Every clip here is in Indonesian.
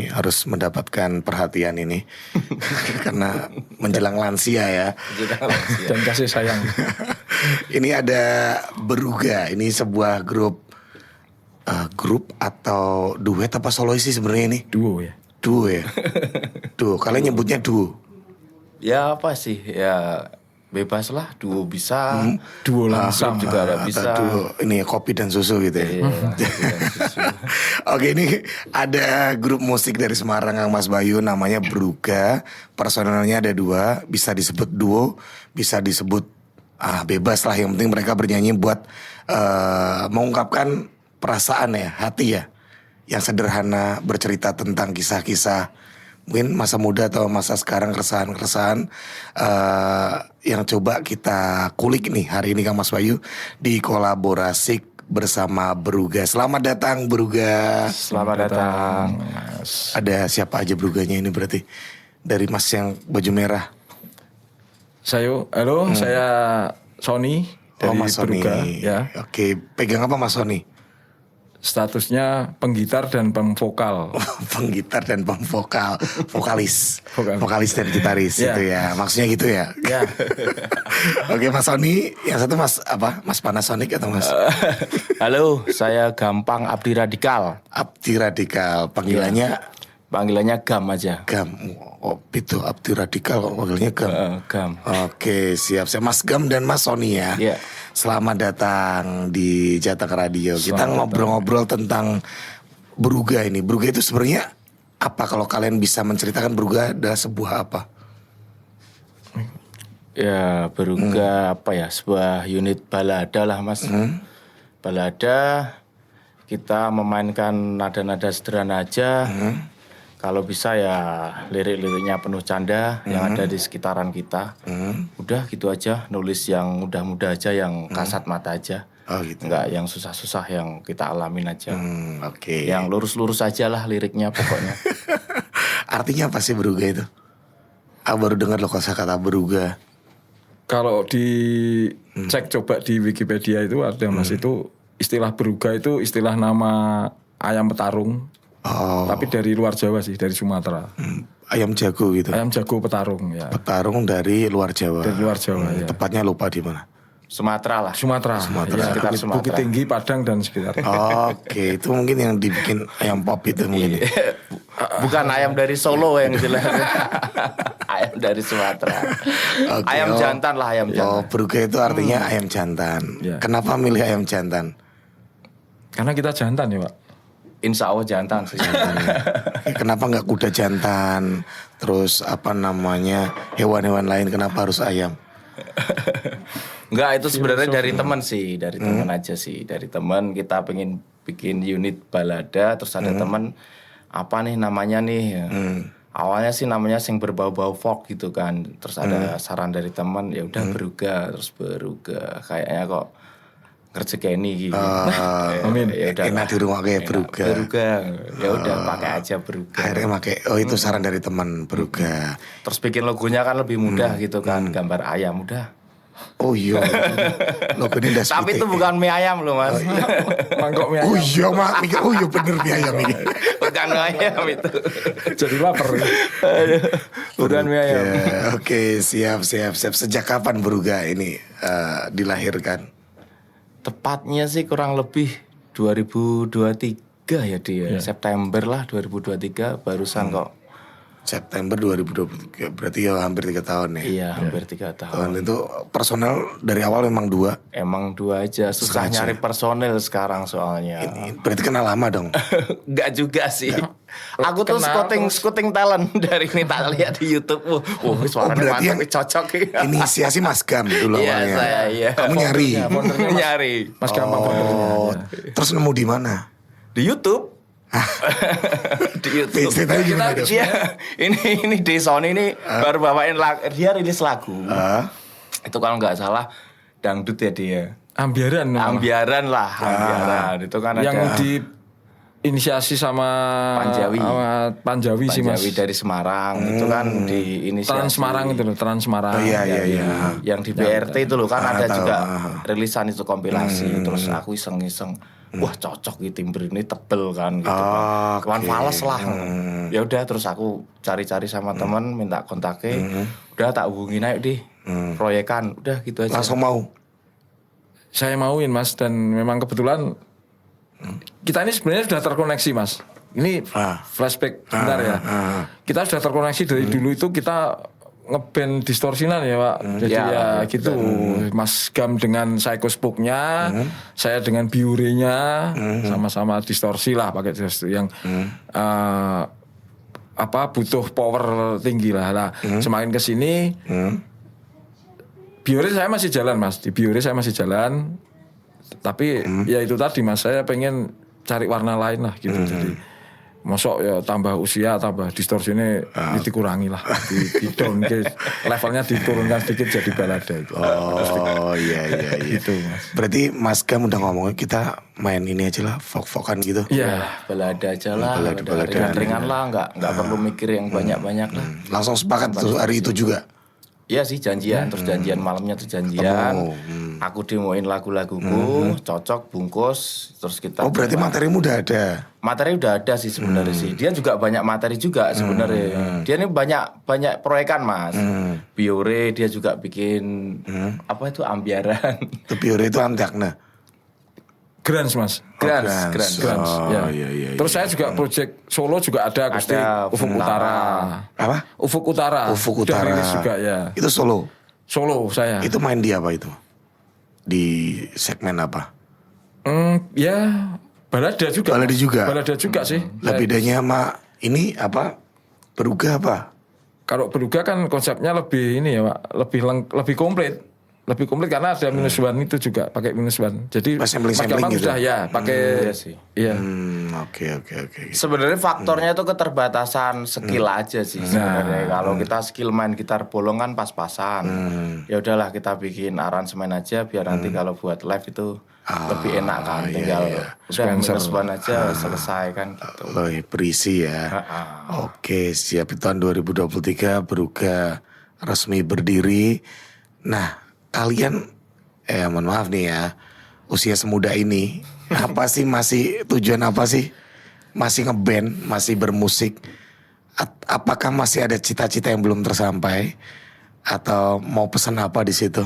nih harus mendapatkan perhatian ini karena menjelang lansia ya. Dan kasih sayang. Ini ada Beruga, ini sebuah grup atau duet apa solois sih sebenarnya ini? Duo ya. Duo ya. Duo, kalian nyebutnya duo. Ya apa sih ya, bebas lah, duo bisa, Duo langsung juga ada Atau bisa. duo ini kopi dan susu gitu ya. Iya, dan susu. Oke, ini ada grup musik dari Semarang Kang Mas Bayu namanya Beruga. Personelnya ada 2, bisa disebut duo, bisa disebut bebas lah. Yang penting mereka bernyanyi buat mengungkapkan perasaan ya, hati ya, yang sederhana, bercerita tentang kisah-kisah mungkin masa muda atau masa sekarang, keresahan-keresahan yang coba kita kulik nih hari ini Kang Mas Bayu di kolaborasi bersama Beruga. Selamat datang Beruga. Selamat datang. Mas. Ada siapa aja Beruganya ini berarti? Dari Mas yang baju merah. Halo, saya Sony dari Mas Sony. Beruga ya. Oke, pegang apa Mas Sony? Statusnya penggitar dan pemvokal. Penggitar dan pemvokal, vokalis dan gitaris Ya. gitu ya. Maksudnya gitu ya. Ya. Oke Mas Sony, yang satu Mas apa? Mas Panasonic atau Mas Halo, saya Gampang Abdi Radikal. Abdi Radikal, panggilannya Panggilannya Gam aja. Gam. Oh, itu Abdi Radikal kok panggilnya Gam. Gam. Oke, siap. Saya Mas Gam dan Mas Sony ya. Iya. Selamat datang di Jateng Radio. Kita Selamat ngobrol-ngobrol tentang Beruga ini. Beruga itu sebenarnya apa, kalau kalian bisa menceritakan Beruga adalah sebuah apa? Ya, Beruga apa ya? Sebuah unit balada lah, Mas. Balada, kita memainkan nada-nada sederhana aja. Kalau bisa ya lirik-liriknya penuh canda yang ada di sekitaran kita. Udah gitu aja, nulis yang mudah-mudah aja, yang kasat mata aja. Oh gitu. Enggak yang susah-susah, yang kita alamin aja. Oke. Yang lurus-lurus aja lah liriknya pokoknya. Artinya apa sih Beruga itu? Aku baru dengar loh kosakata Beruga. Kalau dicek coba di Wikipedia itu ada Mas, itu istilah Beruga itu istilah nama ayam petarung. Oh, Tapi dari luar Jawa sih, dari Sumatera. ayam jago gitu. Ayam jago petarung ya. Petarung dari luar Jawa. Dari luar Jawa ya. Tepatnya lupa di mana. Sumatera lah. Sumatera. Ya, Sekitar Bukit, Sumatera. Bukit Tinggi, Padang dan sekitarnya. Oke, itu mungkin yang dibikin ayam pop itu mungkin. Bukan ayam dari Solo yang jelas. Ayam dari Sumatera. Oke, Ayam jantan lah, ayam Oh, jantan. Beruga itu artinya ayam jantan. Ya. Kenapa milih ayam jantan? Karena kita jantan ya Pak. Insya Allah jantan sih. Kenapa nggak kuda jantan? Terus apa namanya hewan-hewan lain? Kenapa harus ayam? Enggak, itu sebenarnya dari teman sih, dari teman aja sih, dari teman. Kita pengen bikin unit balada, terus ada teman, apa nih namanya nih? Awalnya sih namanya sing berbau-bau folk gitu kan. Terus ada saran dari teman, ya udah Beruga, terus Beruga. Kayaknya kok ngerjekeni gitu. Amin. Ya udah Enak di rumah kayak Beruga. Beruga. Ya udah pakai aja Beruga. Akhirnya pakai. Oh itu saran dari teman Beruga. Terus bikin logonya kan lebih mudah gitu kan, gambar ayam udah. Oh iya. Logo ini udah Tapi itu bukan mie ayam loh Mas. Mangkok mie Oh ayam. iya mak. Oh iya bener mie ayam ini. Bukan mie ayam itu. Jadi lapar. Bukan mie ayam. Ya, oke, siap. Sejak kapan Beruga ini dilahirkan? Tepatnya sih kurang lebih 2023 ya dia. September lah 2023 barusan kok. September 2023. Berarti ya hampir 3 tahun ya. Iya, hampir 3 tahun. Tahun itu personel dari awal memang 2. Emang 2 aja, susah nyari personel sekarang soalnya. Berarti kenal lama dong. Enggak juga sih. Aku tuh scouting talent dari ini tak lihat di YouTube. Suaranya berarti mantap, cocok. Inisiasi Mas Gam dulu Iya, awalnya. saya iya. Kamu nyari. Nyari Mas gampang Oh, terus nemu di mana? di YouTube. Di YouTube. Ceritanya gimana dong? Iya, ini di Sony ini baru bawain lagu, dia rilis lagu. Itu kalau nggak salah dangdut ya dia. Ambiaran. Ambiaran lah, ambiaran. Itu kan Yang ada di inisiasi sama Panjawi sih Mas. Panjawi dari Semarang itu kan di inisiasi Trans Semarang itu loh, Trans Semarang. Oh, iya. Yang di BRT itu loh kan ada juga rilisan itu kompilasi. Terus aku iseng-iseng, wah cocok gitu timbre ini tebel kan gitu kan. Kawan fales lah. Ya udah terus aku cari-cari sama teman minta kontaknya. Udah tak hubungin aja di proyekan. Udah gitu aja. Langsung mau. Saya mauin Mas, dan memang kebetulan kita ini sebenarnya sudah terkoneksi Mas. Ini flashback bentar ya. Kita sudah terkoneksi dari dulu itu kita ngeband distorsinan ya Pak. Jadi ya gitu. Mas Gam dengan Psychospoke-nya, saya dengan Biure-nya, sama-sama distorsi lah pakai distorsi yang butuh power tinggi lah. Nah, semakin kesini Biore saya masih jalan Mas. Di Biore saya masih jalan. Tapi ya itu tadi Mas, saya pengen cari warna lain lah gitu. Jadi mosok ya tambah usia, tambah distorsi ini dikurangi lah, di down levelnya diturunkan sedikit jadi balada itu. Oh iya. Gitu Mas. Berarti Mas Gam udah ngomongin kita main ini aja lah, folk-folkan gitu. Iya. Balada aja lah, Balada. ringan-ringan lah, nggak perlu mikir yang banyak-banyak lah. Langsung sepakat tuh hari itu juga. Iya sih janjian, terus janjian malamnya tuh janjian. Aku demoin lagu-laguku, cocok, bungkus, terus kita. Oh berarti materimu udah ada. Materi udah ada sih sebenarnya sih. Dia juga banyak materi juga sebenarnya. Dia ini banyak proyekan Mas. Biore dia juga bikin apa itu ambiaran. Itu Biore itu Antakna. Grans Mas. Grans. Oh Ya. iya. Terus saya juga project solo juga ada akustik Ufuk Utara. Apa? Ufuk Utara. Ufuk Udah Utara. rilis juga ya. Itu solo. Solo saya. Itu main di apa itu? Di segmen apa? Ya balada juga. Balada juga sih. Lah bedanya sama ini apa? Beruga apa? Kalau Beruga kan konsepnya lebih ini ya Pak, lebih komplit. Lebih komplit karena ada minus one itu juga pakai minus one. Jadi Mas Gampang gitu? sudah ya pakai. Iya sih. Iya. Oke. Sebenarnya faktornya itu keterbatasan skill aja sih sebenarnya. Kalau kita skill main gitar bolong kan pas-pasan. Ya udahlah kita bikin aransemen aja biar nanti kalau buat live itu lebih enak kan. Tinggal udah minus one aja selesai kan gitu. Berisi ya. Oke, siap. Tahun 2023 Beruga resmi berdiri. Nah, kalian mohon maaf nih ya, usia semuda ini apa sih masih tujuan apa sih? Masih ngeband, masih bermusik? Apakah masih ada cita-cita yang belum tersampai? Atau mau pesan apa di situ?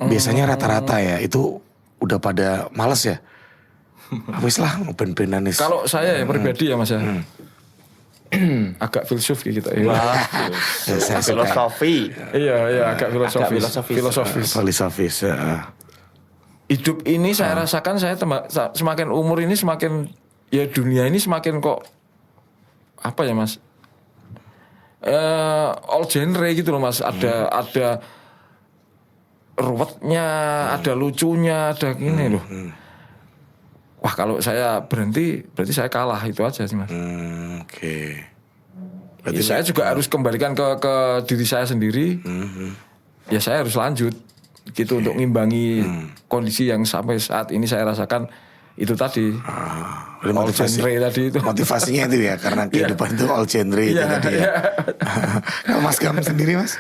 Biasanya rata-rata ya itu udah pada males ya. Habis lah ngeband-bandan nih. Kalau saya ya pribadi ya Mas ya. Agak filsuf gitu ya. Filosofi. Iya, agak Filosofis. Hidup ini saya rasakan saya semakin umur ini semakin ya dunia ini semakin kok apa ya Mas? All genre gitu loh Mas. Ada ruwetnya, ada lucunya, ada gini loh. Wah kalau saya berhenti berarti saya kalah, itu aja sih Mas. Oke. Ya, saya juga harus kembalikan ke diri saya sendiri. Ya saya harus lanjut gitu untuk ngimbangi kondisi yang sampai saat ini saya rasakan itu tadi. All genre tadi itu. Motivasinya itu ya karena kehidupan itu all genre itu tadi ya. Kalau Mas Gam sendiri Mas?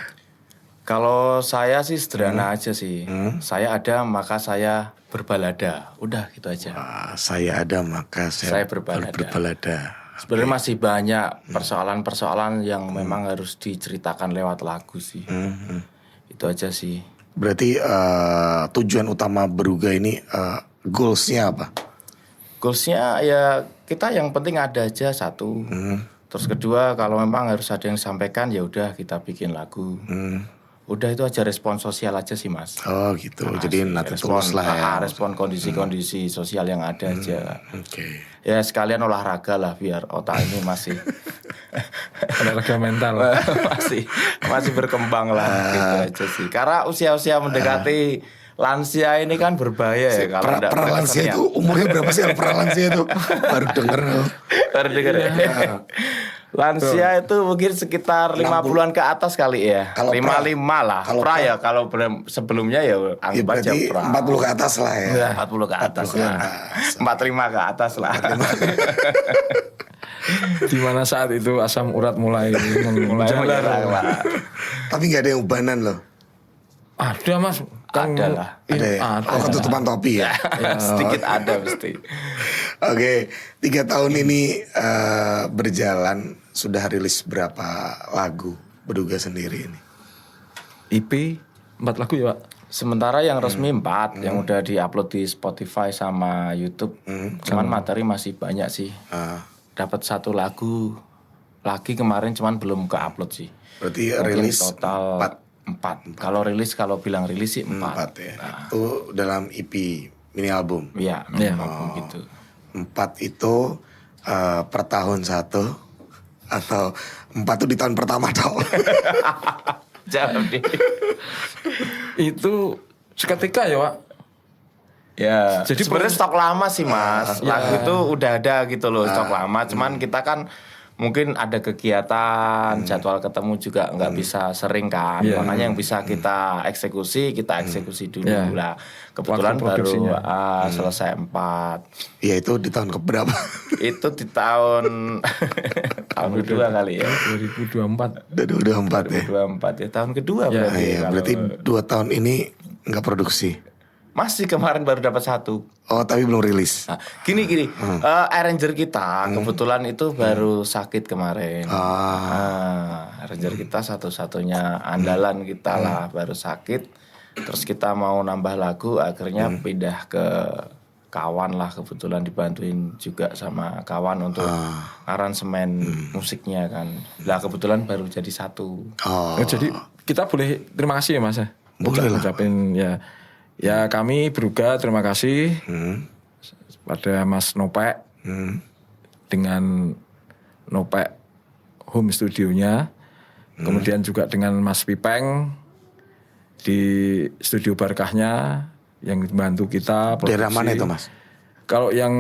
Kalau saya sih sederhana aja sih. Saya ada maka saya berbalada. Udah gitu aja. Saya ada maka saya berbalada. Sebenarnya masih banyak persoalan-persoalan yang memang harus diceritakan lewat lagu sih. Itu aja sih. Berarti tujuan utama Beruga ini goalsnya apa? Goalsnya ya kita yang penting ada aja satu. Terus kedua kalau memang harus ada yang disampaikan ya udah kita bikin lagu. Udah itu aja respon sosial aja sih Mas. Oh gitu. Jadi nanti terus lah ya. Respon kondisi-kondisi sosial yang ada aja. Oke. Ya sekalian olahraga lah biar otak ini masih olahraga mental. masih berkembang lah gitu aja sih. Karena usia-usia mendekati lansia ini kan berbahaya ya kalau enggak. Lansia itu umurnya berapa sih? Lansia itu baru denger. Lansia itu mungkin sekitar 50-an ke atas kali ya. Kalau 55 lah. kalau Pra ya kalau sebelumnya ya Ya anggap aja berarti pra. 40 ke atas lah ya. 40 ke atas 40 ke lah. atas. 45 ke atas lah. Di mana saat itu asam urat mulai menjalar. menyerang lah. Tapi nggak ada yang ubanan loh. Ada mas. Ada lah. Ada ya? Ada. Oh, ketutupan topi ya. Sedikit ada mesti. Oke, 3 tahun ini berjalan, sudah rilis berapa lagu Beruga sendiri ini? IP 4 lagu ya pak. Sementara yang resmi 4 yang udah diupload di Spotify sama YouTube. Cuman materi masih banyak sih. Dapat 1 lagu lagi kemarin cuman belum ke-upload sih. Berarti Mungkin rilis total 4. Kalau bilang rilis sih 4. 4 ya. Itu dalam EP mini album. Iya, Iya. gitu. 4 itu per tahun 1 atau 4 itu di tahun pertama tau. Jawab deh. Itu seketika ya pak. Ya, Jadi sebenarnya stok lama sih Mas. Lagu itu udah ada gitu loh, stok lama. Cuman kita kan mungkin ada kegiatan, jadwal ketemu juga nggak bisa sering kan. Iya. Makanya yang bisa kita eksekusi dulu Iya. lah. Kebetulan Waktu baru produksinya. selesai 4. Ya itu di tahun keberapa? Itu di tahun tahun kedua kali ya. 2024. Udah 4 ya. 2024 ya, tahun kedua Ya, berarti. Iya, kalau- berarti 2 tahun ini nggak produksi. masih kemarin baru dapat 1. Oh, tapi belum rilis. Nah, gini arranger kita kebetulan itu baru sakit kemarin. Arranger kita satu-satunya andalan kita lah baru sakit. Terus kita mau nambah lagu, akhirnya pindah ke kawan lah, kebetulan dibantuin juga sama kawan untuk aransemen musiknya kan. Lah kebetulan baru jadi 1. Oh, Jadi kita boleh terima kasih ya mas ya. Boleh lah. Ucapin ya kami Beruga terima kasih pada Mas Nopek dengan Nopek home studionya, kemudian juga dengan Mas Pipeng di studio Barkahnya yang membantu kita produksi. daerah mana itu Mas? Kalau yang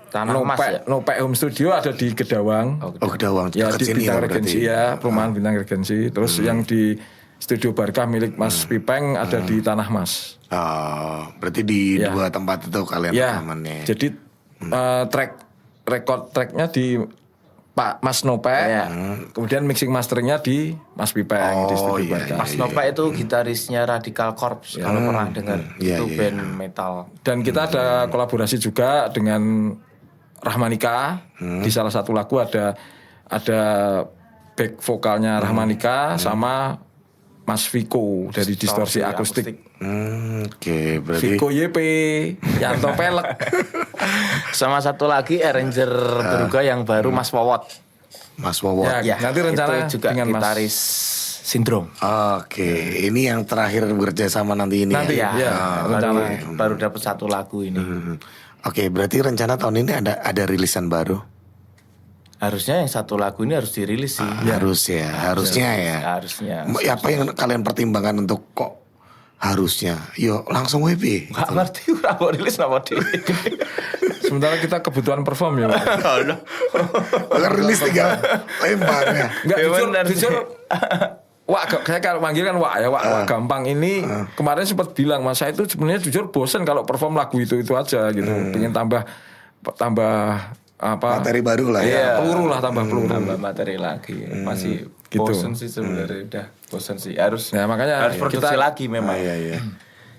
Tanah Mas ya? Nopek home studio ada di Gedawang. Oh, Gedawang Ya dekat di sini Bintang ya berarti. Regensi ya, perumahan Bintang Regensi. Terus yang di studio Barkah milik Mas Pipeng ada di Tanah Mas. Oh, berarti di Ya. 2 tempat itu kalian Ya, rekamannya. jadi tracknya di Pak Mas Nopek, kemudian mixing masteringnya di Mas Pipeng di studio Barkah. Mas Nopek itu gitarisnya Radical Corps kalau pernah dengar. Iya, Itu iya. band metal. Dan kita ada kolaborasi juga dengan Rahmanika. Di salah satu lagu ada back vokalnya Rahmanika sama Mas Viko dari Distorsi Akustik. Oke, berarti Viko YP, Yanto Pelek. Sama satu lagi arranger Beruga yang baru Mas Wawot. Mas Wawot. Ya, nanti rencana itu juga dengan Mas gitaris Sindrom. Oke, ini yang terakhir bekerja sama nanti ini. Nanti ya. ya, rencana. Baru dapat 1 lagu ini. Oke, berarti rencana tahun ini ada rilisan baru. Harusnya yang 1 lagu ini harus dirilis sih. Harusnya ya. Harusnya. Apa yang kalian pertimbangkan untuk kok harusnya? Yo, langsung WP. Gak ngerti ora mau rilis apa di. Sementara kita kebutuhan perform ya Pak. Bahkan rilis 3 lempar ya. Enggak Ya, jujur, benar sih. jujur. Saya kalau manggil kan Wak ya, Wak gampang ini. Kemarin sempat bilang Mas, saya itu sebenarnya jujur bosen kalau perform lagu itu aja gitu. Pengen tambah apa Materi baru lah ya. Iya, peluru lah, tambah peluru. Nambah materi lagi. Masih Gitu. bosen sih sebenarnya udah bosen sih. Harus Ya, makanya harus produksi kita- lagi memang. Iya.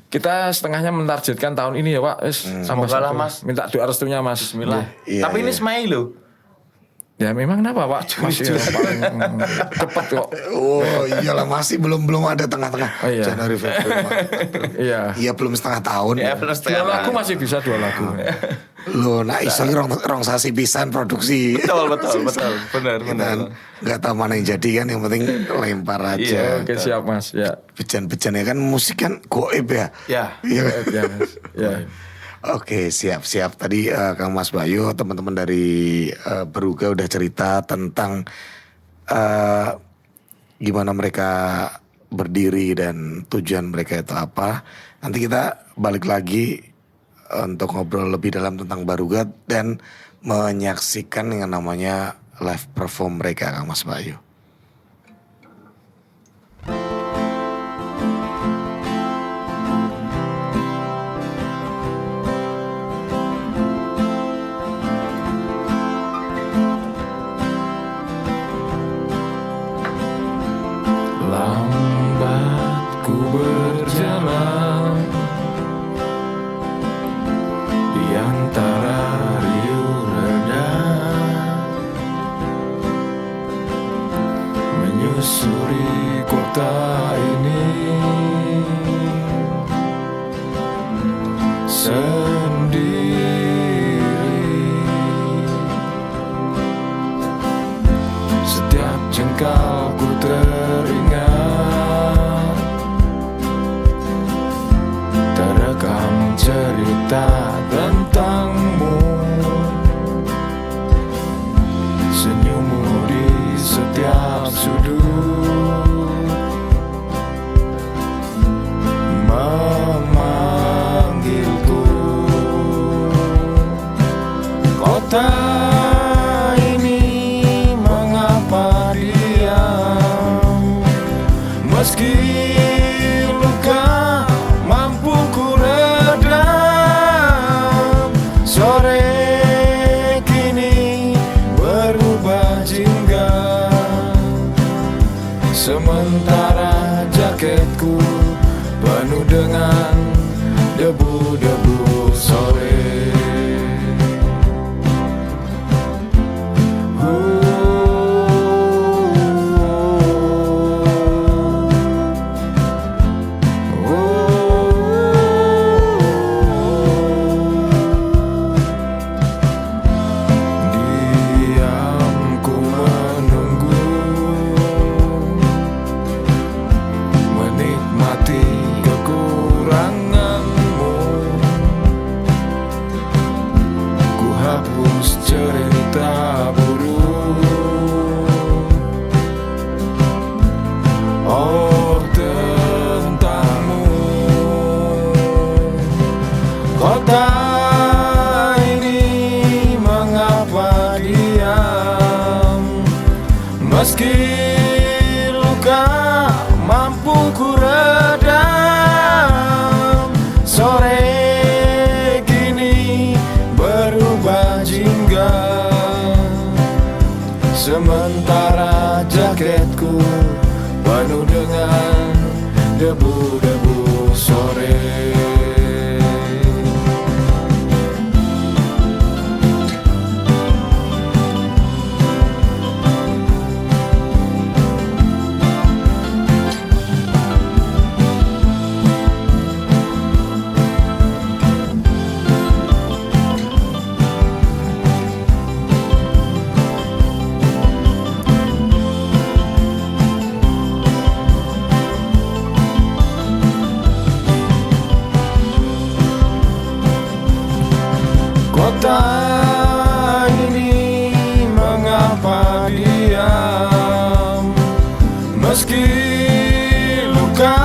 Kita setengahnya mentargetkan tahun ini ya Pak. Semoga lah, Mas. Minta doa restunya Mas. Bismillah. Iya, Tapi ini iya. Smile loh. Ya memang kenapa Pak? Masih yang paling cepet kok. Oh, iyalah masih belum ada tengah-tengah. Oh, iya. Januari Februari Maret. Iya. Iya, belum setengah tahun. Ya, belum 2 setengah. lagu masih bisa 2 lagu. Loh, nah iso rong sasi pisan produksi. Betul. Benar. Dan nggak tahu mana yang jadi kan, yang penting lempar Iya. aja. Oke siap Mas. Ya. Bejan-bejan ya kan, musik kan goib ya. Ya. Iya. Ya, Mas. Ya. Oke, siap. Tadi Kang Mas Bayu, teman-teman dari Beruga udah cerita tentang gimana mereka berdiri dan tujuan mereka itu apa. Nanti kita balik lagi untuk ngobrol lebih dalam tentang Beruga dan menyaksikan yang namanya live perform mereka, Kang Mas Bayu? Lambat ku berjalan di antara riuh reda, menyusuri kota ini sendiri. Setiap jengkal ku teringat, terekam cerita tentangmu, senyummu di setiap sudut memanggilku. Kota ini mengapa diam, meski luka mampu ku redam. Sore kini berubah jingga, sementara jaketku penuh dengan debu-debu sore. Diamku menunggu, menikmati kekuranganmu. Ku hapus cerita buruk, oh tentangmu. Kota ini mengapa diam, meski luka mampu ku redam. Sore kini berubah jingga, sementara jaketku penuh dengan debu-debu sore. Kota ini mengapa diam, meski luka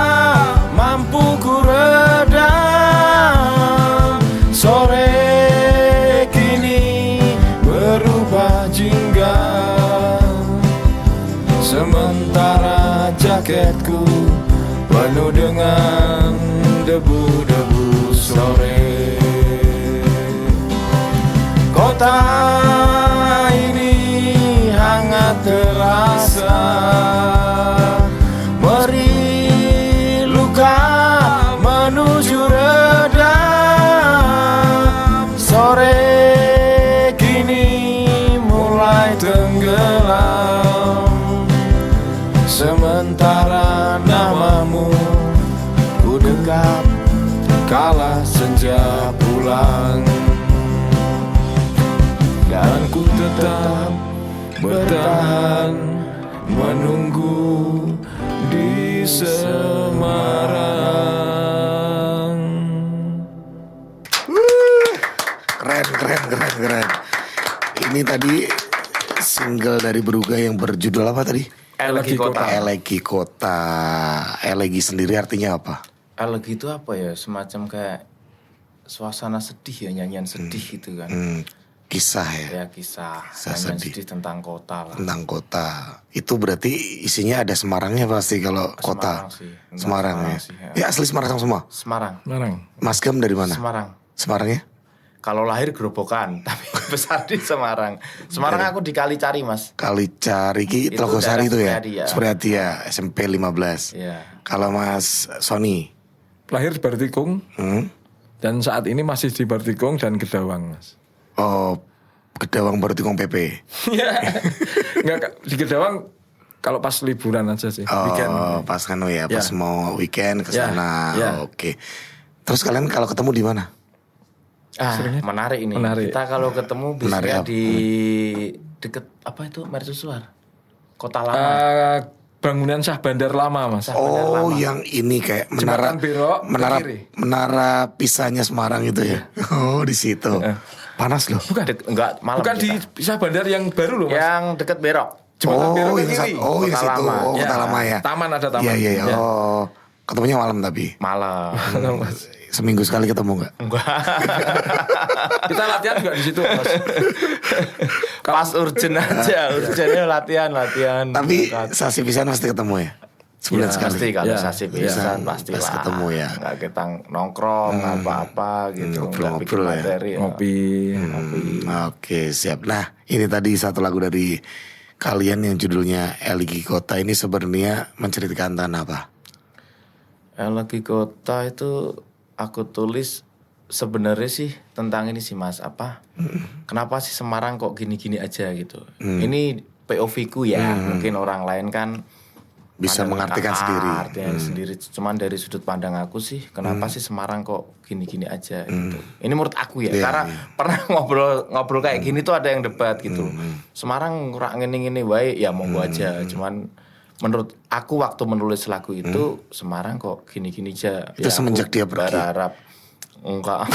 mampu ku redam. Sore kini berubah jingga, sementara jaketku penuh dengan debu-debu sore. Kota ini hangat terasa, beri luka menuju redam. Sore kini mulai tenggelam, sementara namamu ku dekap kala senja pulang. Dan ku tetap bertahan menunggu di Semarang. Keren. Ini tadi single dari Beruga yang berjudul apa tadi? Elegi Kota. Elegi Kota. Elegi sendiri artinya apa? Elegi itu apa ya? Semacam kayak suasana sedih ya, nyanyian sedih gitu kan. Kisah ya. Ya kisah Kisah hanya sedih. sedih tentang kota lah. Tentang kota. Itu berarti isinya ada Semarangnya pasti kalau kota. Semarang sih. Enggak, Semarang ya. sih, Ya asli Semarang semua. Semarang. Mas Gam dari mana? Semarang. Semarangnya? Kalau lahir Gerobokan, tapi besar di Semarang. Semarang aku di Kalicari, Mas. Kalicari ki Itu Telogosari itu ya. daerah Supriyadi ya. Supriyadi ya, SMP 15. Iya. Kalau Mas Sony, Lahir di Bartikung dan saat ini masih di Bartikung dan Gedawang, Mas. oh Kedawang Bartikung PP. Enggak, Kak, di Gedawang kalau pas liburan aja sih, weekend. Oh, pas kan ya, pas Ya. mau weekend ke Ya, sana. ya. Oke. Terus kalian kalau ketemu di mana? Menarik ini. Menarik. Kita kalau ketemu Menarik biasanya apa? di deket apa itu Mercusuar. Kota Lama. Bangunan Syah Bandar Lama, Mas. Oh, yang ini kayak menara Jembatan Berok, menara ke kiri. menara pisahnya Semarang itu ya. Oh, di situ. Panas loh. Bukan. Enggak, malam Bukan di kita. Syah Bandar yang baru loh, Mas. Yang deket Berok. Jembatan Berok ke yang kiri. satu- oh, yang Kota situ. Lama. Oh, Kota Ya, Lama ya. taman ada taman. Iya, iya. Ya. Oh, ketemunya malam tapi. Malam. Seminggu sekali ketemu nggak? Enggak. Kita latihan juga di situ, Mas. Pas urgent aja, urgentnya latihan. Tapi Berangkat. sasi pisan pasti ketemu ya. Sebulan Ya, sekali. pasti kalau Ya, sasi bisa. pisan pasti Pas lah. ketemu ya. Nggak kita nongkrong apa-apa gitu. ngobrol-ngobrol Nggak bikin ya. materi. Ngopi. Oke, siap. Nah, ini tadi satu lagu dari kalian yang judulnya Eligi Kota ini sebenarnya menceritakan tentang apa? Lagi kota itu aku tulis sebenarnya sih tentang ini sih Mas, apa? Kenapa sih Semarang kok gini-gini aja gitu. Ini POV ku ya, mungkin orang lain kan Bisa mengartikan sendiri. Artinya sendiri. Cuman dari sudut pandang aku sih, kenapa sih Semarang kok gini-gini aja gitu. Ini menurut aku ya, Iya, karena pernah ngobrol kayak gini tuh ada yang debat gitu. Semarang kurang ngene-ngene wae, ya monggo aja. Cuman menurut aku waktu menulis lagu itu Semarang kok gini-gini aja. Itu Ya, semenjak aku dia pergi? berharap enggak.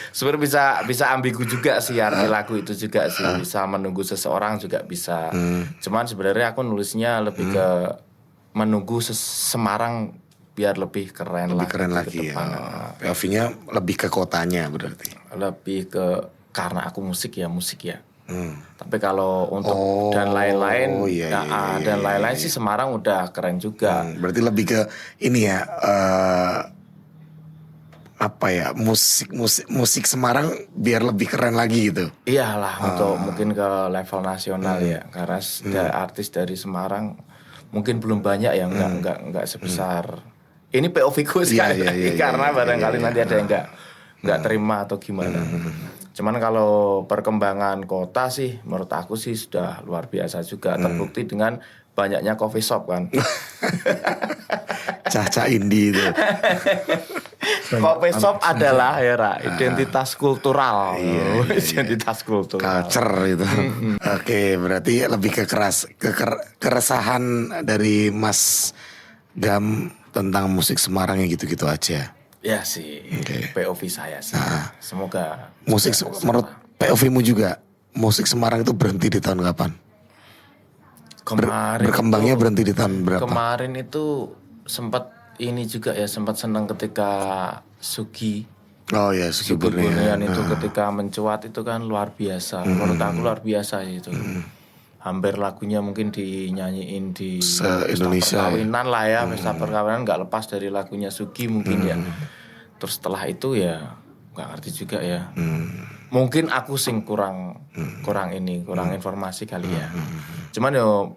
Sebenarnya bisa ambigu juga sih arti lagu itu juga sih, bisa menunggu seseorang juga bisa. Cuman sebenarnya aku nulisnya lebih ke menunggu Semarang biar lebih keren Lebih lah. keren gitu ke lagi ya. depan. POV-nya lebih ke kotanya berarti. Lebih ke karena aku musik ya. Tapi kalau untuk dan lain-lain iya, ya, iya, iya, dan lain-lain sih Semarang udah keren juga. Berarti lebih ke ini ya, apa ya, musik Semarang biar lebih keren lagi gitu. Iyalah untuk mungkin ke level nasional ya, karena artis dari Semarang mungkin belum banyak ya, enggak sebesar ini POV ku sekali Iya, lagi, iya, karena iya, barangkali iya, nanti ada yang enggak terima atau gimana. Cuman kalau perkembangan kota sih menurut aku sih sudah luar biasa juga, terbukti dengan banyaknya coffee shop kan. Caca indie itu. Coffee shop adalah identitas kultural. Iya, Identitas kultural. Culture itu. Oke, berarti lebih ke keresahan dari Mas Gam tentang musik Semarang yang gitu-gitu aja. Ya sih, Oke. POV saya sih. Semoga Musik menurut POV-mu juga, musik Semarang itu berhenti di tahun kapan? kemarin Berkembangnya itu- berhenti di tahun berapa? Kemarin itu sempat ini juga ya, sempat senang ketika Sugi Oh ya, Sugi Burnian. Burnian itu ketika mencuat itu kan luar biasa. Menurut aku luar biasa itu. Hampir lagunya mungkin dinyanyiin di Se-Indonesia, pesta perkawinan lah ya, pesta perkawinan nggak lepas dari lagunya Sugi mungkin ya. Terus setelah itu ya nggak ngerti juga ya. Mungkin aku sing kurang informasi kali ya. Cuman yo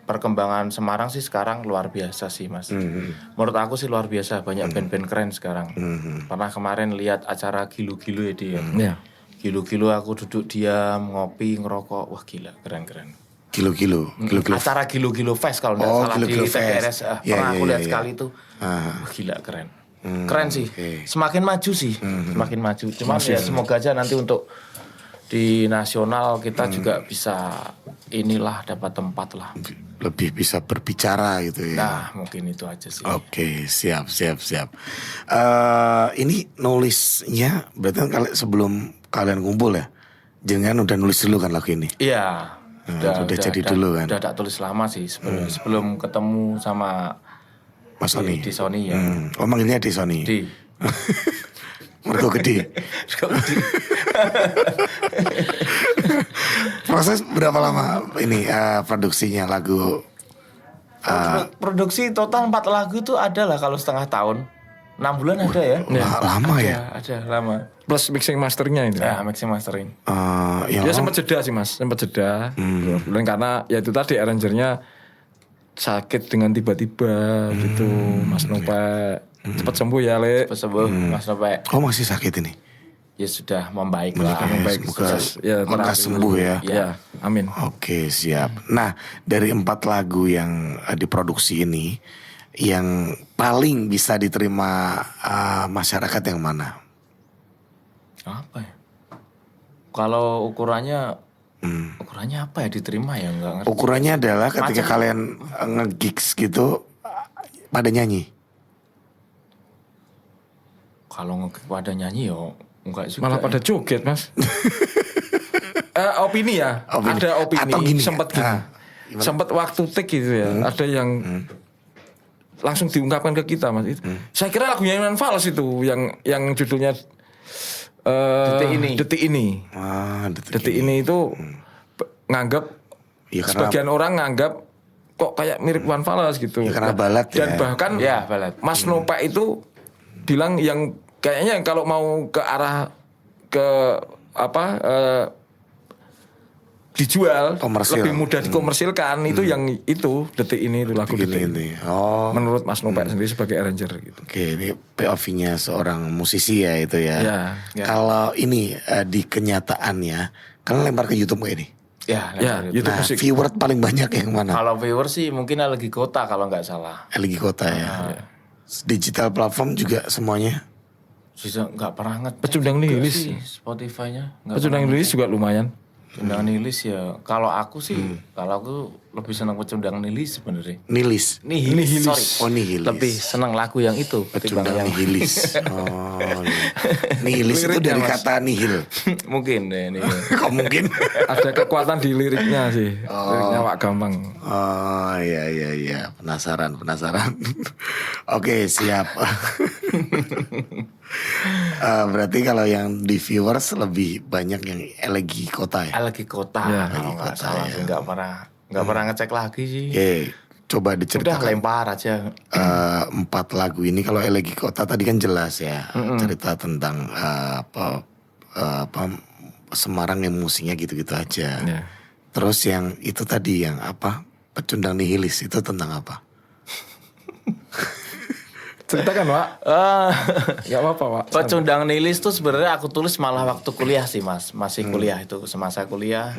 perkembangan Semarang sih sekarang luar biasa sih Mas. Menurut aku sih luar biasa, banyak band-band keren sekarang. Pernah kemarin lihat acara Gilu-Gilu ya dia. Ya. Gilu-gilu aku duduk diam, ngopi, ngerokok. Wah gila, keren-keren. Kilo-kilo. Acara Gilu-Gilu Fest kalau nggak Oh, salah Gilu-Gilu di Fest. TPRS. Iya, Pernah iya, aku lihat iya. sekali itu. Ah. Wah gila, keren. Keren sih. oke. Semakin maju sih. Semakin maju. Cuman ya semoga aja nanti untuk di nasional kita juga bisa inilah dapat tempat lah. Lebih bisa berbicara gitu ya. Nah, mungkin itu aja sih. Oke, siap. Ini nulisnya berarti kan sebelum kalian kumpul ya, jangan udah nulis dulu kan lagu ini. Iya. Udah jadi dulu kan? Udah tak tulis lama sih sebelum ketemu sama Mas Sony. di Sony ya. Oh manggilnya di Sony. Di Mergo gede. Proses berapa lama ini produksinya lagu? Produksi total 4 lagu tuh ada lah kalau setengah tahun. 6 bulan ada ya. Lama ya? Ada lama. Plus mixing masternya itu. Ya, mixing mastering. Ya sempat jeda sih mas, sempat jeda. Bulan karena ya itu tadi arrangernya sakit dengan tiba-tiba gitu, Mas Nope. Cepat sembuh ya, Le. Cepat sembuh, Mas Nope. Oh masih sakit ini? Ya sudah membaik lah. Membaik. Semoga Ya, lekas sembuh ya. Ya, amin. Oke siap. Nah dari 4 lagu yang diproduksi ini, yang paling bisa diterima masyarakat yang mana? Apa ya? Kalau ukurannya apa ya diterima ya nggak ngerti. Ukurannya adalah ketika kalian nge-gigs gitu pada nyanyi. Kalau pada nyanyi yo enggak juga. Malah pada joget, Mas. Opini ya. Opini. Ada opini. Atau gini sempat ya? gini. Sempat waktu take gitu ya. Ada yang langsung diungkapkan ke kita, Mas. Saya kira lagunya Iwan Fals itu yang judulnya Detik ini. Detik ini itu nganggap Ya, karena, sebagian orang nganggap kok kayak mirip Iwan Fals gitu. Ya, karena balad dan ya. bahkan balad. Mas Nope itu bilang yang kayaknya kalau mau ke arah ke dijual Komersil. lebih mudah dikomersilkan itu yang itu detik ini itu lagu detik ini. Oh. Menurut Mas Nope sendiri sebagai arranger gitu. Oke, ini POV-nya seorang musisi ya itu ya. Ya. Kalau ini di kenyataannya, kalian lempar ke YouTube gak ini? Ya, YouTube Nah, musik. viewer paling banyak yang mana? Kalau viewer sih mungkin lagi kota kalau nggak salah. Lagi Kota ya. Digital platform juga semuanya. Bisa nggak pernah ngecek. Pecundang juga Nilis. sih Spotify-nya. Pecundang Nilis juga lumayan. Pecundang Nilis ya. Kalau aku sih, kalau aku lebih senang Pecundang Nilis sebenarnya. Nilis. Nihilis. Sorry. Oh Nihilis. Lebih senang lagu yang itu ketimbang Pecundang yang Nihilis. Oh, Nihilis itu dari kata nihil. mungkin deh ini. Kok mungkin? Ada kekuatan di liriknya sih. Liriknya Wak Gampang. Oh iya. Penasaran. Oke siap. Berarti kalau yang di viewers lebih banyak yang Elegi Kota ya? Lagi kota. Ya, kalau nggak kota, salah ya. sih nggak pernah ngecek lagi sih. Oke, coba Udah diceritakan. lempar aja. 4 lagu ini kalau Elegi Kota tadi kan jelas ya, cerita tentang apa Semarang yang musiknya gitu-gitu aja. Ya. Terus yang itu tadi yang apa Pecundang Nihilis itu tentang apa? Ceritakan, Wak. Gak apa-apa, Wak. Pecundang Nilis tuh sebenarnya aku tulis malah waktu kuliah sih Mas. Masih kuliah itu, semasa kuliah.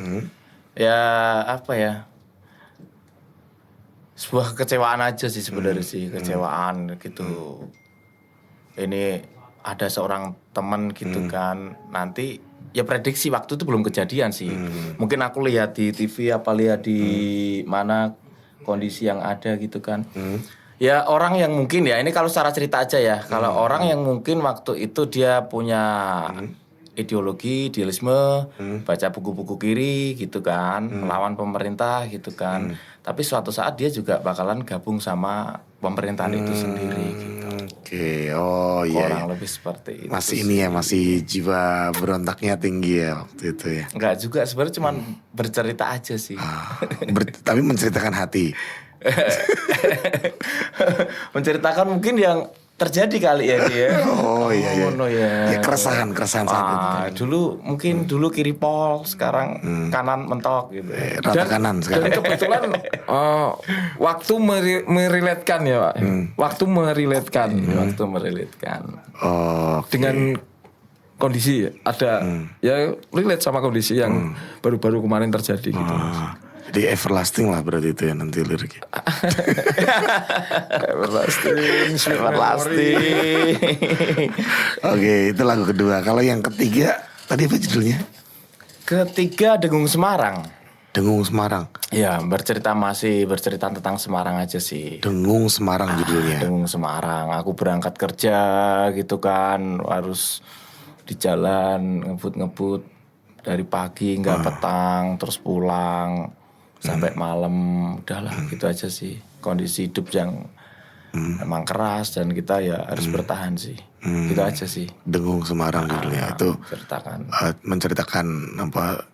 Ya apa ya, sebuah kekecewaan aja sih sebenarnya sih. Kecewaan gitu. Ini ada seorang teman gitu kan. Nanti ya prediksi waktu itu belum kejadian sih. Mungkin aku lihat di TV apa lihat di mana kondisi yang ada gitu kan. Ya orang yang mungkin ya ini kalau secara cerita aja ya. Kalau orang yang mungkin waktu itu dia punya ideologi, idealisme, baca buku-buku kiri gitu kan, melawan pemerintah gitu kan. Tapi suatu saat dia juga bakalan gabung sama pemerintahan itu sendiri gitu. Oke, oh iya. Kurang lebih seperti itu. Masih ini ya, masih jiwa berontaknya tinggi ya waktu itu ya. Enggak juga sebenarnya cuman bercerita aja sih. Tapi menceritakan hati. Menceritakan mungkin yang terjadi kali ya dia. Oh iya. Ngono ya. Ya keresahan saat itu. Dulu kiri pol, sekarang kanan mentok gitu. Rata kanan Dan sekarang. kebetulan waktu meriletkan ya, Pak. Waktu meriletkan. Waktu merelitkan. Oh, Dengan kondisi ada ya relate sama kondisi yang baru-baru kemarin terjadi gitu. jadi everlasting lah berarti itu ya nanti liriknya. Everlasting. Oke, itu lagu kedua. Kalau yang ketiga tadi apa judulnya? Ketiga Dengung Semarang. Dengung Semarang. Ya, masih bercerita tentang Semarang aja sih. Dengung Semarang judulnya. Dengung Semarang. Aku berangkat kerja gitu kan, harus di jalan ngebut-ngebut dari pagi hingga petang, terus pulang sampai malam. Udahlah, gitu aja sih. Kondisi hidup yang memang keras dan kita ya harus bertahan sih. Gitu aja sih. Dengung Semarang judulnya itu menceritakan apa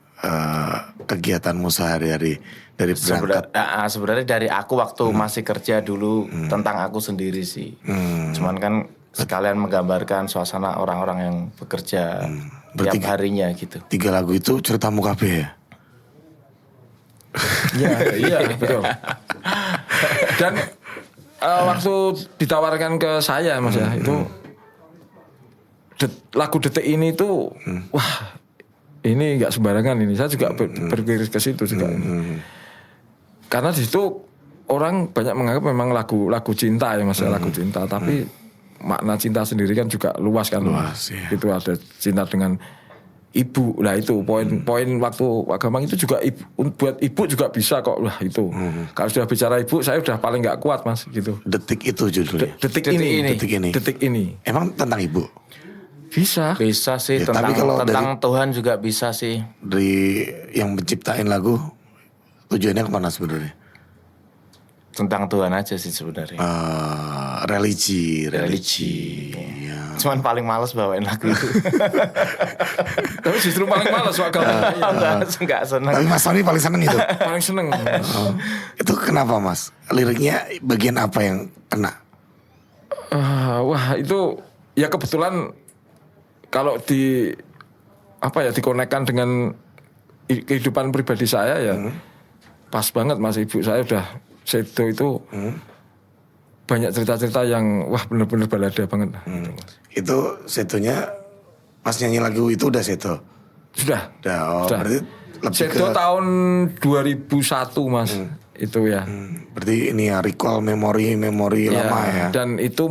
kegiatanmu sehari-hari dari berangkat. Sebenarnya dari aku waktu masih kerja dulu tentang aku sendiri sih. Cuman kan sekalian menggambarkan suasana orang-orang yang bekerja tiap harinya gitu. 3 lagu itu ceritamu kabeh ya? Iya betul. Dan waktu ditawarkan ke saya Mas ya itu lagu Detik Ini tuh wah ini nggak sembarangan ini. Saya juga berpikir ke situ juga. Karena di situ orang banyak menganggap memang lagu cinta ya Mas, lagu cinta. Tapi makna cinta sendiri kan juga luas kan. Luas, ya. Itu ada cinta dengan ibu. Nah itu poin waktu Pak Gamang itu juga buat ibu juga bisa kok. Wah itu. Kalau sudah bicara ibu saya udah paling nggak kuat Mas gitu. Detik itu judulnya. Detik ini. Emang tentang ibu? Bisa sih Ya, tentang tapi kalau tentang Tuhan juga bisa sih. Dari yang menciptain lagu tujuannya kemana sebenarnya? Tentang Tuhan aja sih sebenarnya. Religi. Ya. Cuman paling males bawain lagu itu. Tapi justru paling males Pak Gamang. Enggak seneng. Tapi Mas Tony paling seneng itu. Paling seneng. Itu kenapa Mas? Liriknya bagian apa yang kena? Wah itu ya kebetulan kalau dikonekkan dengan kehidupan pribadi saya ya pas banget Mas. Ibu saya udah sedo itu banyak cerita-cerita yang wah bener-bener balada banget. Itu sedonya Mas nyanyi lagu itu udah sedo? Sudah. Sudah. Berarti lebih sedo tahun 2001 Mas. Itu ya. Berarti ini ya recall memori lama ya. Dan itu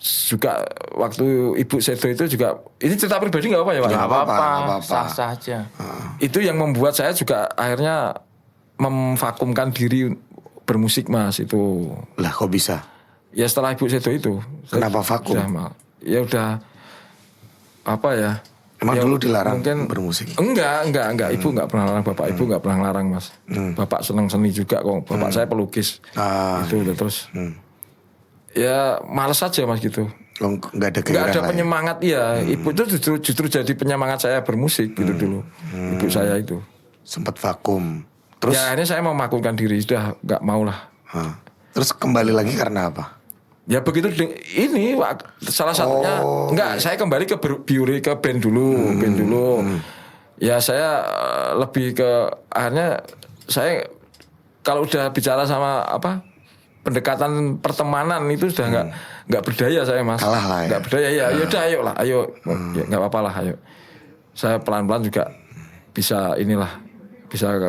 juga waktu Ibu Sedo itu juga ini cerita pribadi nggak apa ya Pak? Nggak apa-apa. Sah-sah aja. Itu yang membuat saya juga akhirnya memvakumkan diri bermusik Mas itu. Lah kok bisa? Ya setelah Ibu Sedo itu. Kenapa vakum? Ya udah apa ya? Emang ya, dulu dilarang mungkin, bermusik? Enggak. Ibu nggak pernah larang, bapak ibu nggak pernah larang Mas. Bapak senang seni juga kok. Bapak saya pelukis. Itu udah terus. Ya males aja Mas gitu. Nggak ada gairah. Nggak ada penyemangat ya. Ibu itu justru jadi penyemangat saya bermusik gitu dulu. Ibu saya itu. Sempat vakum. Terus? Ya akhirnya saya memakulkan diri sudah nggak mau lah. Terus kembali lagi karena apa? Ya begitu ini salah satunya saya kembali ke biuri ke band dulu. Ya saya lebih ke akhirnya saya kalau udah bicara sama pendekatan pertemanan itu sudah nggak berdaya saya Mas. Kalah lah ya. Nggak berdaya ya. Ya udah ayo. Ya nggak apa-apa lah ayo. Saya pelan-pelan juga bisa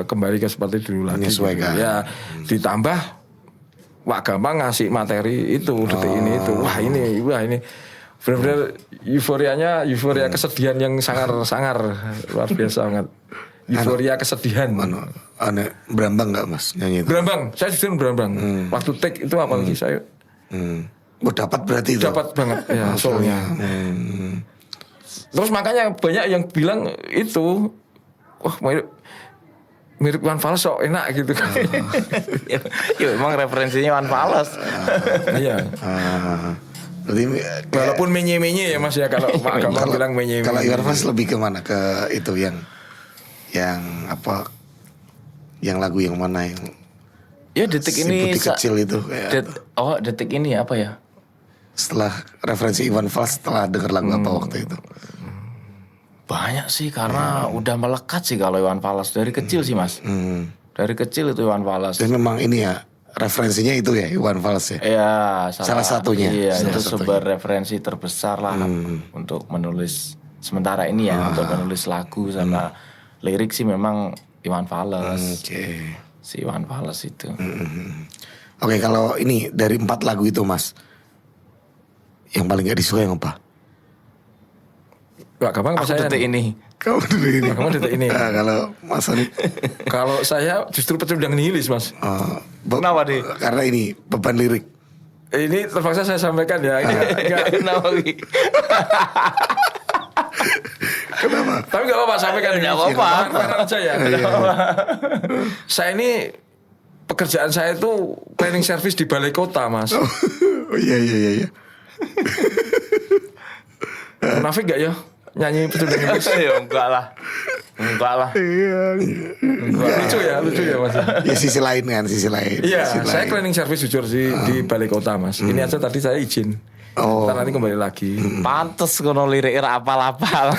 kembali ke seperti dulu lagi. Menyesuaikan. Ya ditambah Pak Gamang ngasih materi itu Detik Ini itu. Wah ini benar-benar euforia kesedihan yang sangar luar biasa banget. Euforia kesedihan. Aneh berambang nggak Mas nyanyi itu? Berambang, saya justru berambang. Waktu take itu apalagi saya. Dapat berarti itu. Dapat banget ya soalnya. Terus makanya banyak yang bilang itu, wah mirip Iwan Fals sok enak gitu kan. Ya memang referensinya Iwan Fals. Iya. Berarti walaupun menye-menye ya Mas ya kalau Pak Gamang bilang menye-menye. Kalau Iwan Fals lebih kemana? Ke itu yang apa? Yang lagu yang mana yang? Ya Detik Ini kecil itu. Detik Ini apa ya? Setelah referensi Iwan Fals setelah denger lagu apa waktu itu? Banyak sih karena udah melekat sih kalau Iwan Fals dari kecil sih Mas. Dari kecil itu Iwan Fals. Dan memang ini ya referensinya itu ya Iwan Fals ya. Iya, salah satunya. Iya, itu sumber referensi terbesar lah untuk menulis sementara ini ya untuk menulis lagu sama lirik sih memang Iwan Fals. Si Iwan Fals itu. Oke, kalau ini dari 4 lagu itu Mas, yang paling gak disuka yang apa? Pak Gamang Aku Detik Ini. Kamu Detik Ini. Kamu Detik Ini. Kalau Mas Ani? Kalau saya justru pecundang nihilis Mas. Kenapa deh? Karena ini beban lirik. Ini terpaksa saya sampaikan ya. Ini kenapa? Kenapa? Tapi gak apa-apa sampaikan. Gak apa-apa. Aja ya. Saya ini pekerjaan saya itu cleaning service di balai kota, Mas. Oh iya. Munafik gak ya nyanyi petunjuk Inggris? Ya enggak lah. Iya. Lucu ya Mas. Ya sisi lain. Iya, Sisi saya lain. cleaning service jujur sih di balai kota, Mas. Ini aja tadi saya izin. Oh. Ntar nanti kembali lagi. Pantes kono lirik ra apal-apal.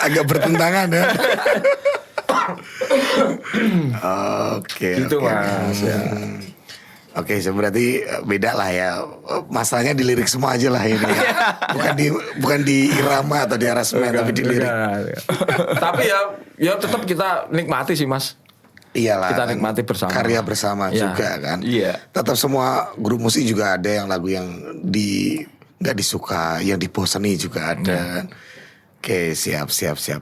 agak bertentangan ya. Oke. Gitu Mas ya. Oke, berarti beda lah ya. Masalahnya di lirik semua aja lah ini. Bukan di irama atau di aransemen, tapi di lirik. Tapi ya tetap kita nikmati sih Mas. Iyalah. Kita nikmati bersama. Karya bersama Ya. juga kan. Iya. Tetap semua grup musik juga ada yang lagu yang nggak disuka, yang diboseni juga ada. Kan. Oke, siap.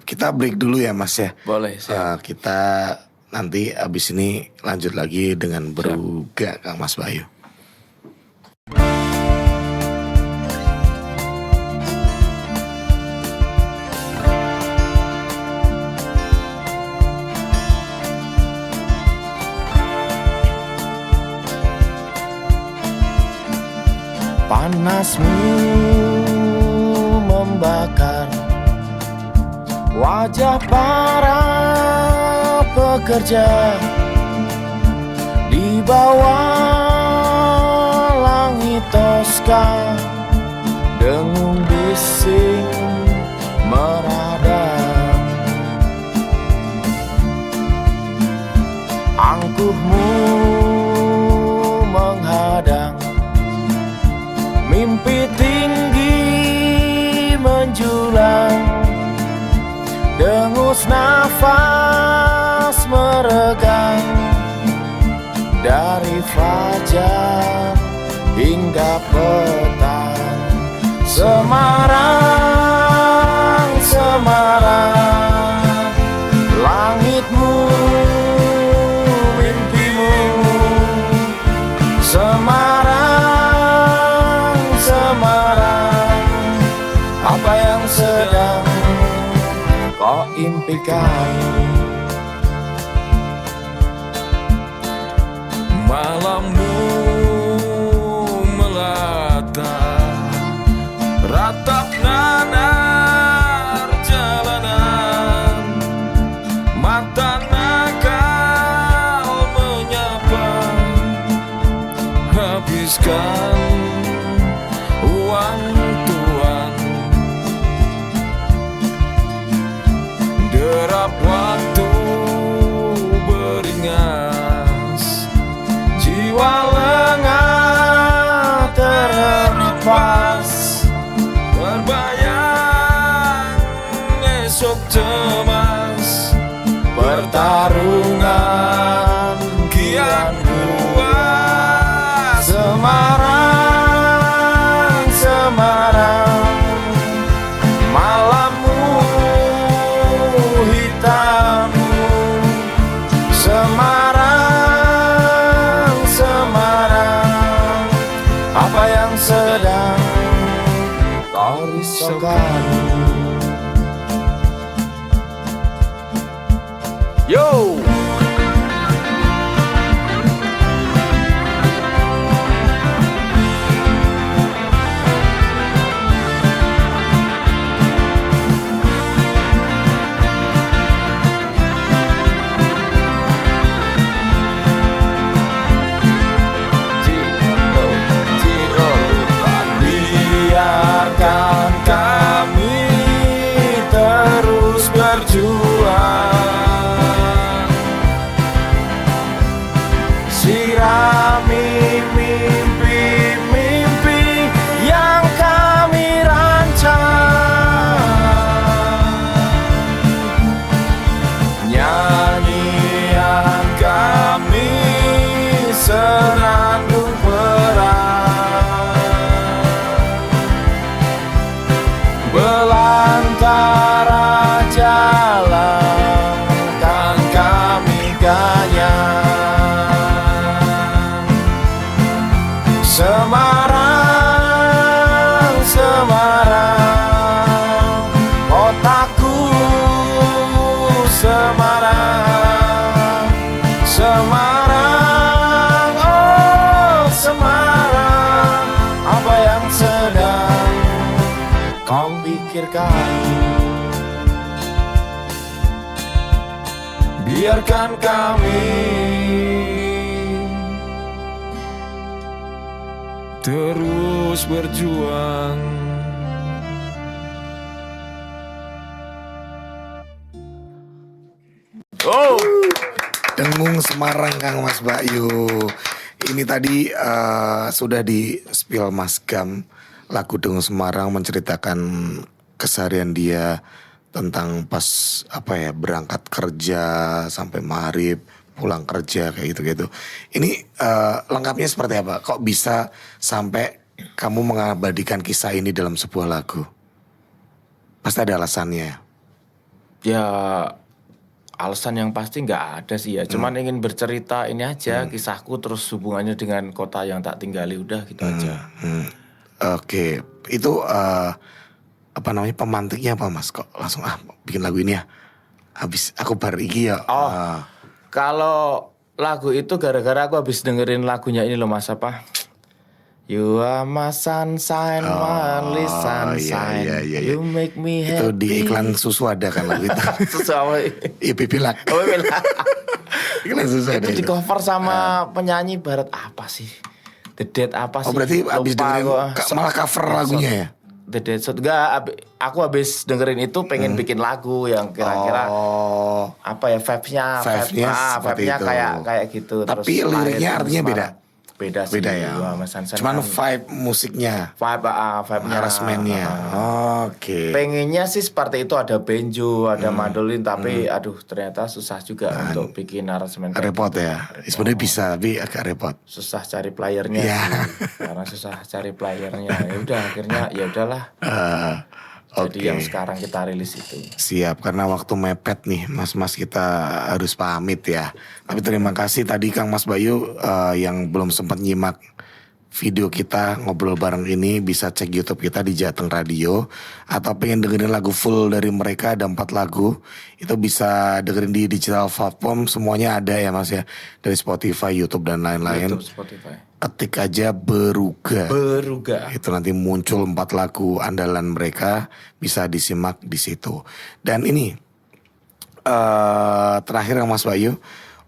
Kita break dulu ya Mas ya. Boleh, siap. Kita nanti abis ini lanjut lagi dengan Beruga Kang Mas Bayu. Panasmu membakar wajah para pekerja di bawah langit toska, dengung bising meradang, angkuhmu menghadang, mimpi tinggi menjulang, dengus nafas meregang, dari fajar hingga petang. Semarang, Semarang, langitmu, mimpimu. Semarang, Semarang, apa yang sedang kau impikan? Malammu melata, ratap nanar jalanan, mata nakal menyapa, habiskan uang tuan, derap waktu beringas, jiwa lengah terhempas, terbayang esok cemas, pertarungan kian kuat. Semarang, Semarang, malammu hitammu. Semarang, Semarang, apa yang sedang kau risaukan? Yo! Biarkan kami terus berjuang, sirami mimpi-mimpi yang kami rancang, nyanyian kami senandung perang, belantara jalan kan kami ganyang. Semarang, Semarang, kotaku. Semarang, Semarang. biarkan kami terus berjuang. Oh, Dengung Semarang Kang Mas Bayu. Ini tadi sudah di spill Mas Gam. Lagu Dengung Semarang menceritakan keseharian dia tentang pas berangkat kerja sampai maghrib, pulang kerja kayak gitu-gitu. Ini lengkapnya seperti apa? Kok bisa sampai kamu mengabadikan kisah ini dalam sebuah lagu? Pasti ada alasannya. ya alasan yang pasti nggak ada sih ya. Cuman ingin bercerita ini aja kisahku, terus hubungannya dengan kota yang tak tinggali, udah gitu aja. Oke, itu pemantiknya apa Mas? Kok langsung bikin lagu ini ya? Habis aku bar iki ya. Kalau lagu itu gara-gara aku habis dengerin lagunya ini loh Mas, apa? You are my sunshine, my only sunshine. Iya. You make me happy. Itu di iklan susu ada kan lagu itu. Susu apa? Iya Pipilak. Oh, bilang. Iklan susu ada Itu di itu. cover sama penyanyi barat apa sih? The Dead apa sih? Oh berarti abis Lupa dengerin gua. malah cover lagunya ya? The Dead Shot. Enggak, aku habis dengerin itu pengen bikin lagu yang kira-kira apa ya vibes-nya seperti itu. kayak gitu. Tapi Terus liriknya lahir artinya Semarang. beda? Beda sih. Beda ya. Wah, Mas Hansen Cuman kan vibe musiknya, vibe-nya aransemennya. Oke. Pengennya sih seperti itu, ada banjo, ada mandolin, tapi aduh ternyata susah juga untuk bikin aransemen kayak Repot gitu. ya. Sebenarnya bisa tapi agak repot. Susah cari playernya Iya. sih. Karena susah cari playernya. Ya udah akhirnya ya udahlah. Jadi Oke. yang sekarang kita rilis itu. Siap, karena waktu mepet nih mas-mas, kita harus pamit ya. Tapi terima kasih tadi Kang Mas Bayu yang belum sempat nyimak video kita ngobrol bareng ini, bisa cek YouTube kita di Jateng Radio. Atau pengen dengerin lagu full dari mereka, ada 4 lagu. Itu bisa dengerin di digital platform, semuanya ada ya Mas ya. Dari Spotify, YouTube dan lain-lain. YouTube, Spotify. Ketik aja Beruga. Itu nanti muncul 4 lagu andalan mereka, bisa disimak di situ. Dan ini terakhir Kang Mas Bayu,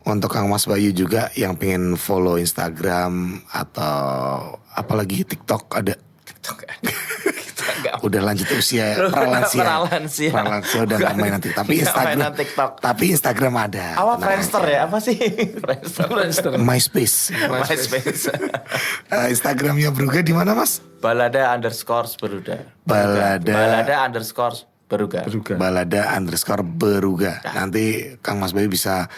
untuk Kang Mas Bayu juga yang pengen follow Instagram atau apalagi TikTok ada. TikTok ada. Kita nggak Udah lanjut usia pralansia. Pralansia. Udah nggak main nanti. Tapi Nggak Instagram, mainan TikTok. tapi Instagram ada. Apa Tenang Friendster aja. ya? Apa sih? Friendster. MySpace. MySpace. Instagramnya Beruga di mana Mas? Balada_Beruga. Balada_Beruga. Balada_Beruga. Nanti Kang Mas Bayu bisa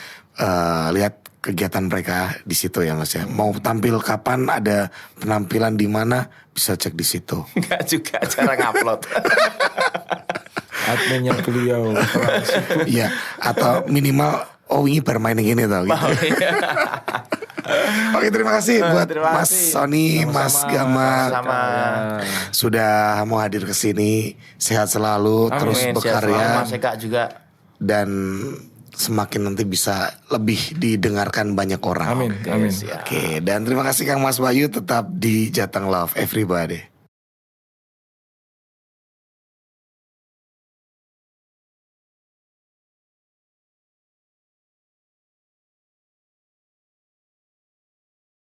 lihat kegiatan mereka di situ ya Mas ya. Mau tampil kapan, ada penampilan di mana, bisa cek di situ. Enggak juga cara ngupload. Adminnya beliau. Iya, atau minimal ini bermain yang ini tau gitu. Oke, terima kasih buat Terima Mas kasih. Sony, Mas Gama Sama. sudah mau hadir ke sini. Sehat selalu, terus Amin, sehat berkarya selalu, Mas Eka juga. dan semakin nanti bisa lebih didengarkan banyak orang. Amin. Oke, Amin. siap. Oke, dan terima kasih Kang Mas Bayu, tetap di Jateng Love everybody.